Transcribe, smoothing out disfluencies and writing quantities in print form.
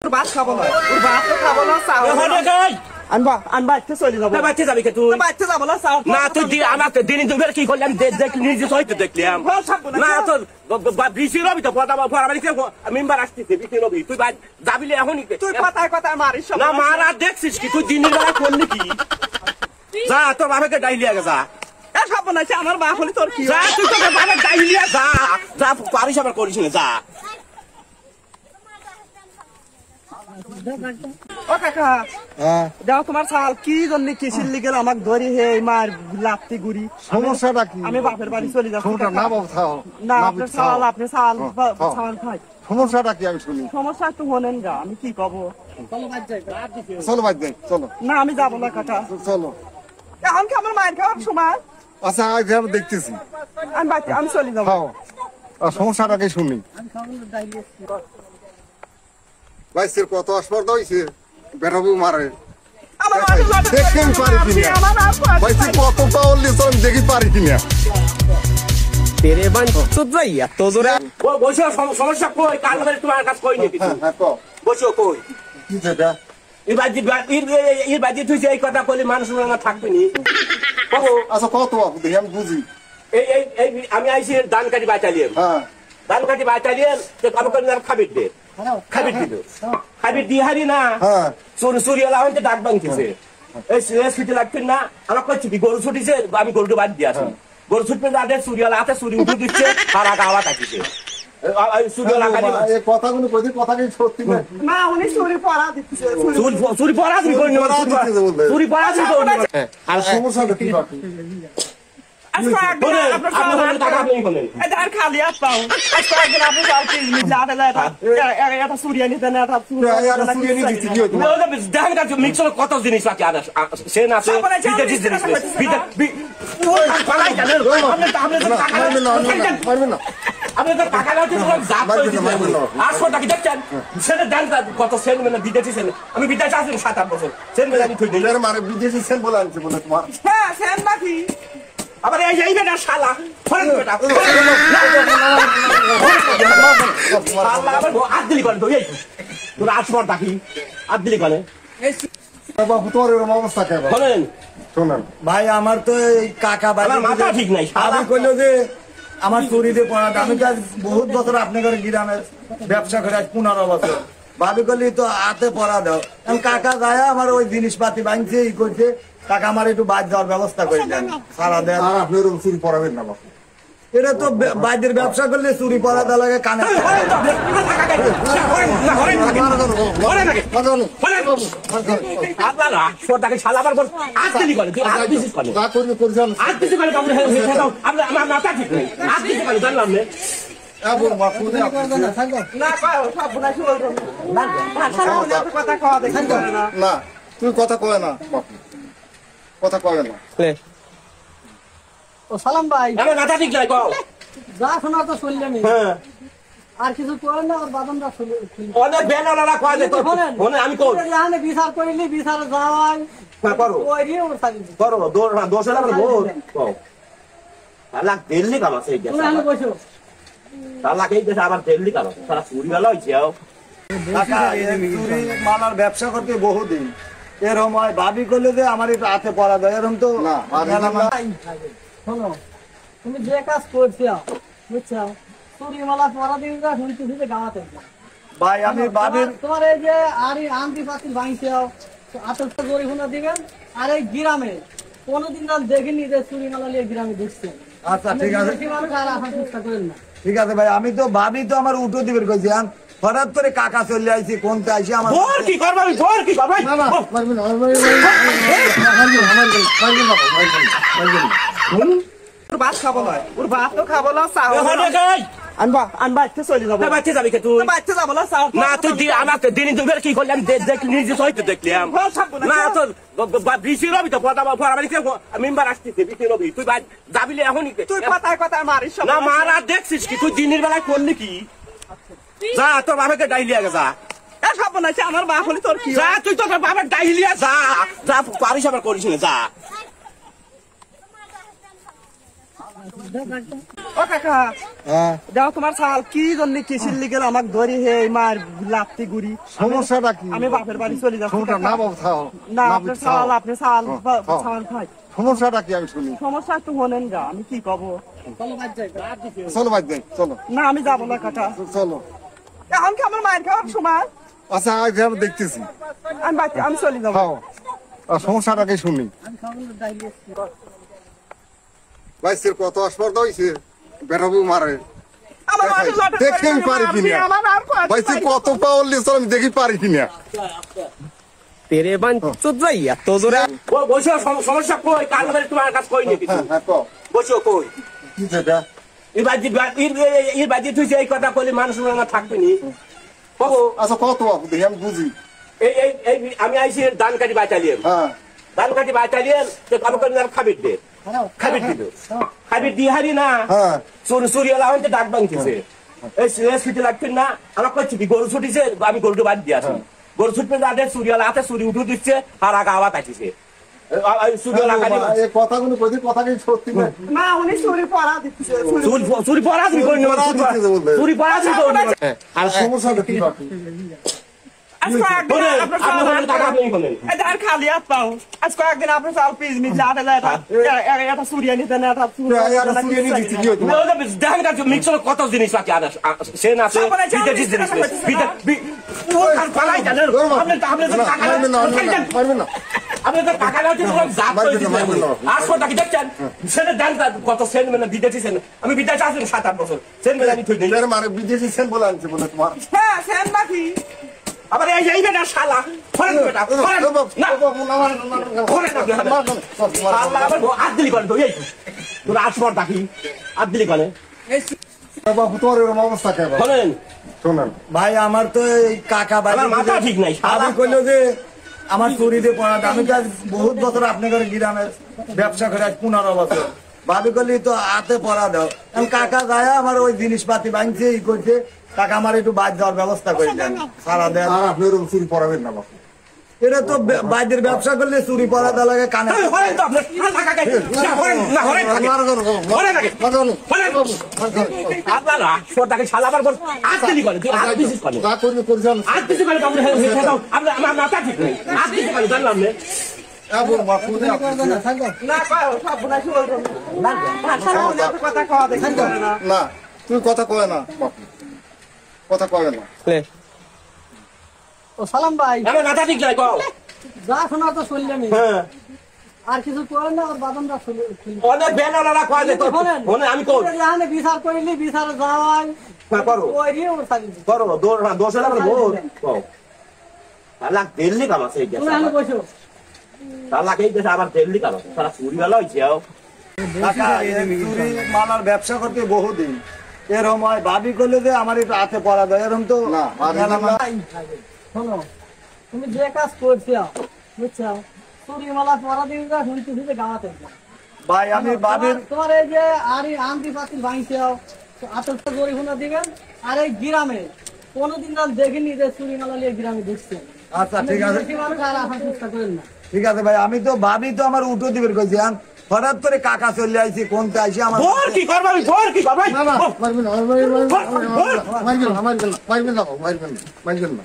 ভাত খাবো না, ওর ভাত তো খাবো না, চাও আনবা আনবা একটু চলে যাবো। বাচ্চা যাবি কে তুই? বাচ্চা যাবো না, চাও না তুই আমাকে দিন দুপুরে কি করলাম নিজে সহিত দেখলাম না তোর বৃষ্টি রবি তো মেম্বার আসতেছে বৃষ্টি রবি তুই যাবিলে এখনই তুই কথায় কথায় মারিস না মার আর দেখছিস কি তুই দিনের বেলা করলি কি? যা তোর বাবাকে ডাইলিয়া যা সব না আমার বাপ হলে তোর কি? যা তুই তোর বাবা ডাইলিয়া যা যা পারিস আবার করিস না যা। ও কাকা যাও তোমার সাল কি জন্য কিসির লিগেল আমাকে ধরি হে মার লাত্তি গুড়ি সমস্যাটা কি? আমি বাপের বাড়ি চলে যাচ্ছি। না বাবা থাও না আপনি সাল সাল খাই। সমস্যাটা কি আমি শুনি? সমস্যা একটু হলেন গা, আমি কি কব? চলো বাদ দেন চলো। না আমি যাবো না কাকা, চলো এখন কি আমার মায়ের খাওয়ার সময়? আচ্ছা আজ আমি দেখতেছি। আমি চলে যাবো। খাও আর সমস্যাটা কি শুনি? বাইসের কত আসবার দইছে বেটাবু মারে দেখেন পারি কিনা বাইসের কত পাওয়ার লিস আমি দেখি পারি কিনা তেরে বান চুপ যাইয়া তো জোরে বসো সমস্যা কই কাল ধরে তোমার কাছে কই নেই কিছু বসো কই কি যেটা এর বাজি তুই এই কথা কইলে মানুষ না থাকবে নি কও। আচ্ছা কত আপু দেখি আমি বুঝি। এই আমি আইছি ধান কাটি বাঁচালিয়ে হ্যাঁ ধান কাটি বাঁচালিয়ে তো কারো করে খাবির দে খাবির দিল খাবির দিয়ে হারি না হ্যাঁ সূর্যলা হইতে ডাক ভাঙতেছে এই ছুটি লাগছে না আমার কই ছুটি গরু ছুটিছে আমি গরুটা বাদ দিয়ে আসি গরু ছুটবে আদে সূর্যলা হাতে সূর্য উঠে দিচ্ছে আর আওয়াজ আসছে সূর্যলা কাটি এই কথাগুলো কইতে কথা কি সত্যি না? না উনি চুরি পড়া দিচ্ছে, চুরি পড়া তুমি কই না চুরি পড়া তুমি কই না আর সমস্যাটা কি বাকি? খালি হাত পাও আপনি চাল পিস মিটলে এটা সুরিয়া নিতে না কত জিনিস বাকি সেন আছে আপনি তো টাকা দেখছেন সেটা দেন কত সেন মানে বিদেশি সেন আমি বিদেশে আছি 7-8 বছর সেন মেলে আমি থই দিই মানে বিদেশি সেন বলে আনছে বলে তোমার হ্যাঁ সেন বাকি আবার এই বেটা শালা ফরেন বেটা শালা আবার আদলি করে তো এই তোর আসর দেখি আদলি করে বাবু তোর এরকম অবস্থা কেন বলেন শোনেন ভাই আমার তো এই কাকা বাড়ি আমার মাথা ঠিক নাই আমি কইলো যে আমার চুরিতে পড়া আমি তো বহুত বছর আপনাদের গ্রামে ব্যবসা করে আজ 15 বছর ভাবি করলি তো হাতে পড়া দাও কাকা যায় আমার ওই জিনিসপাতি ভাঙছে ই করছে কাকা আমার একটু বাদ দেওয়ার ব্যবস্থা করে দেন সারা দেন আর আপনি ওরকম চুরি পড়াবেন না বাবু এটা তো বাইরের ব্যবসা করলে চুরি পড়া দেওয়া লাগে কানে মাথা ঠিক নেই জানলাম না তুমি কথা কয় না কথা কয় না ও সালাম ভাই আমার মাথা ঠিক নাই কও যা শোনা তো শুনলামই হ্যাঁ আর কিছু করেন না আর বাদামটা শুনলে অনেক বেনালা কয় যে তোর আমি কই জানে বিচার করিলি বিচার যাওয়াই না করো ওই রে ওর সাথে করো দোষ হলে আমার বল কও তাহলে দিল্লি কাম আছে এই তুমি এখানে বসো তাহলে এই দেশে আবার দিল্লি কাম সারা চুরি গেল হইছে কাকা চুরি মালার ব্যবসা করতে বহুদিন এরকম হয় ভাবি করলে যে আমার একটু হাতে পড়া দেয় এরকম তো না শোনো তুমি যে কাজ করছো বুঝছো চুরি মালা পরা দিন যা শুনতেছি যে গাওয়াতে ভাই আমি ভাবির তোমার এই যে আর এই আন্টি পাতিল ভাঙছো আতঙ্ক জরিমানা দিবেন আর এই গ্রামে কোনোদিন আমি দেখিনি যে চুরি মালা নিয়ে গ্রামে ঢুকছে। আচ্ছা ঠিক আছে মানুষ আর আসার চেষ্টা করেন না। ঠিক আছে ভাই আমি তো ভাবি তো আমার উঠো দিবের কইছি হঠাৎ করে কাকা চলে আইছি কোনতে আইছি আমার তোর কি করব আমি তোর কি করব না না মারবেন না ওর ভাত খাবো না, ওর ভাত তো খাবো না, চাও আনবা আনবা একটু চলে যাবো। বাচ্চা যাবি কে তুই? বাচ্চা যাবো না, চাও না তুই আমাকে দিন দুপুরে কি করলাম নিজে সহিত দেখলাম না তোর বৃষ্টি রবি তো মেম্বার আসতেছে বৃষ্টি রবি তুই যাবিলে এখনই তুই কথায় কথায় মারিস না মার আর দেখছিস কি তুই দিনের বেলায় করলি কি? যা তোর বাবাকে ডাইলিয়া যা সব না আমার বাপ হলে তোর কি? যা তুই তোর বাবার ডাইলিয়া যা যা পারিস আবার করিস না যা ও কাকা হ্যাঁ দাও তোমার সাল কি জন্য কিসির লিগেল আমাক ধরি হে মার লাত্তি গুড়ি সমস্যাটা কি আমি বাপের বাড়ি চলে যাচ্ছি সমস্যা না বাবু থাও না আপনার সাল আপনি সাল হ্যাঁ। সাল খাই সমস্যাটা কি আমি শুনি সমস্যা একটু হলেন যা আমি কি কব চলো বাদ যাই চলো ভাই যাই চলো না আমি যাবো না কাকা চলো এখন কি আমার মায়ের খাওয়ার সময় আচ্ছা আজ আমি দেখতেছি আমি চলে যাবো খাও আর সমস্যাটা কি শুনি ভাই সে কত আসপর্দা হয়েছে বেটাবু মারে দেখি আমি পারি কিনা ভাই সে কত পাওয়ার লিস্ট আমি দেখি পারি কিনা তেরে বান তো যাই এত জোরে বসো সমস্যা কই কাল ধরে তোমার কাছে কই নি কিছু হ্যাঁ হ্যাঁ কও। বসো কই কি সেটা এর বাজি তুই যে এই কথা বলি মানুষ না থাকবে নি বাবু আচ্ছা কত বাবু দেখি আমি বুঝি এই আমি আইছি ধান কাটি বাঁচালিয়ে হ্যাঁ ধান কাটি বাঁচালিয়ে তো কাম করে খাবির দে খাবির দিল খাবির দিয়ে হারি না হ্যাঁ চুরিওয়ালা হইতে ডাক ভাঙতেছে এই ছুটি লাগছেন না আমার কইছি কি গরু ছুটিছে আমি গরুটা বাদ দিয়ে আসি গরু ছুটবে যাদের চুরিওয়ালা হাতে চুরি উঠে দিচ্ছে আর আগা আওয়াজ আসছে চুরিওয়ালা এই কথাগুলো কইতে কথা কি সত্যি না না উনি চুরি পড়া দিচ্ছে চুরি পড়া তুমি কই নেবা চুরি পড়া তুমি কই নেবা আর সমস্যাটা কি বাকি আজকে একদিন আপনার সাল আপনার টাকা আপনি বলেন আর খালি হাত পাও আজকে একদিন আপনার সাল পিস মিটলে আটা এটা চুরিয়া নিতে না এটা ধান কাটি মিক্সর কত জিনিস আছে সে না আছে বিদেশি জিনিস পালাই জানেন আপনি তো টাকা পারবে না আপনি তো টাকা দাও কিন্তু জাত আসো টাকা দেখছেন সেটা ধান কত সেন মানে বিদেশি সেন আমি বিদেশে আছি 7-8 বছর সেন মানে আমি থই দেই এর মানে বিদেশি সেন বলে আনছে বলে তোমার হ্যাঁ সেন বাকি আবার এই বেটা শালা ফরেন বেটা ফরেন না ফরেন আল্লাহ আবার আদলি করে তো এই তোর আসবার ডাকি আদলি করে বাবু তোর এরকম অবস্থা কেন ফরেন শোনেন ভাই আমার তো এই কাকা বাড়ি আমার মাথা ঠিক নাই আমি কইলো যে আমার চুরিতে পড়া আমি তো আজ বহুত বছর আপনাদের গ্রামে ব্যবসা করে আজ 15 বছর ভাবি করলি তো হাতে পড়া দাও আমি কাকা যায় আমার ওই জিনিসপাতি ভাঙছে ই করছে কাকা আমার একটু বাদ দেওয়ার ব্যবস্থা করে দেন সারা দেন আর আপনি ওরকম চুরি পড়াবেন না বাবু এটা তো বাইরের ব্যবসা করলে চুরি পড়া দেওয়া লাগে কানে ফরেন তো আপনার টাকা খাই না ফরেন না ফরেন ফরেন লাগে ফরেন আপনার আসবার ডাকি শালা আবার আদলি করে তুই আদলি করে যা করবি করেছেন আদলি করে আপনি আপনি আমার মাথা ঠিক নাই আদলি করে জানলাম না না কয় সব বুনাই শুরু না কথা খাওয়া দেখেন না না তুমি কথা কয় না বাপু কথা কয় না ও সালাম ভাই আমার মাথা ঠিক নাই কও যা শোনা তো শুনলেন হ্যাঁ আর কিছু করেন না ওর বাদামটা শুনলেন অনেক বেলালা কয় যে মনে আমি কই জানে বিচার করিলি বিচার যাওয়াই করো ওই রে ওর সাথে করো দোষ হলে আমার ভোট কও আল্লাহ দিল্লি কাম আছে এই তুমি এখানে বসো আল্লাহ এই দেশে আবার দিল্লি কাম আছে সারা চুরিওয়ালা হইছে কাকা এই চুরি মালার ব্যবসা করতে বহুদিন এরকম হয় ভাবি করলে যে আমার একটু হাতে পড়া দেয় এরকম তো না, শোনো তুমি যে কাজ করছো বুঝছো চুরি মালা পরা দিন যা শুনতেছি যে গাওয়াতে ভাই আমি ভাবির তোমার এই যে আর এই আন্টি পাতিল ভাঙছো আতলটা জরিমানা দিবেন আর এই গ্রামে কোনোদিন না দেখিনি যে চুরি মালা নিয়ে গ্রামে ঢুকছে আচ্ছা ঠিক আছে মানুষ আর আসার চেষ্টা করেন না ঠিক আছে ভাই আমি তো ভাবি তো আমার উঠো দিবের কইছি হঠাৎ করে কাকা চলে আইছি কোনতে আইছি আমার তোর কি করব আমি তোর কি করব না না মারবেন না মারবেন না মারবেন না মারবেন না মারবেন না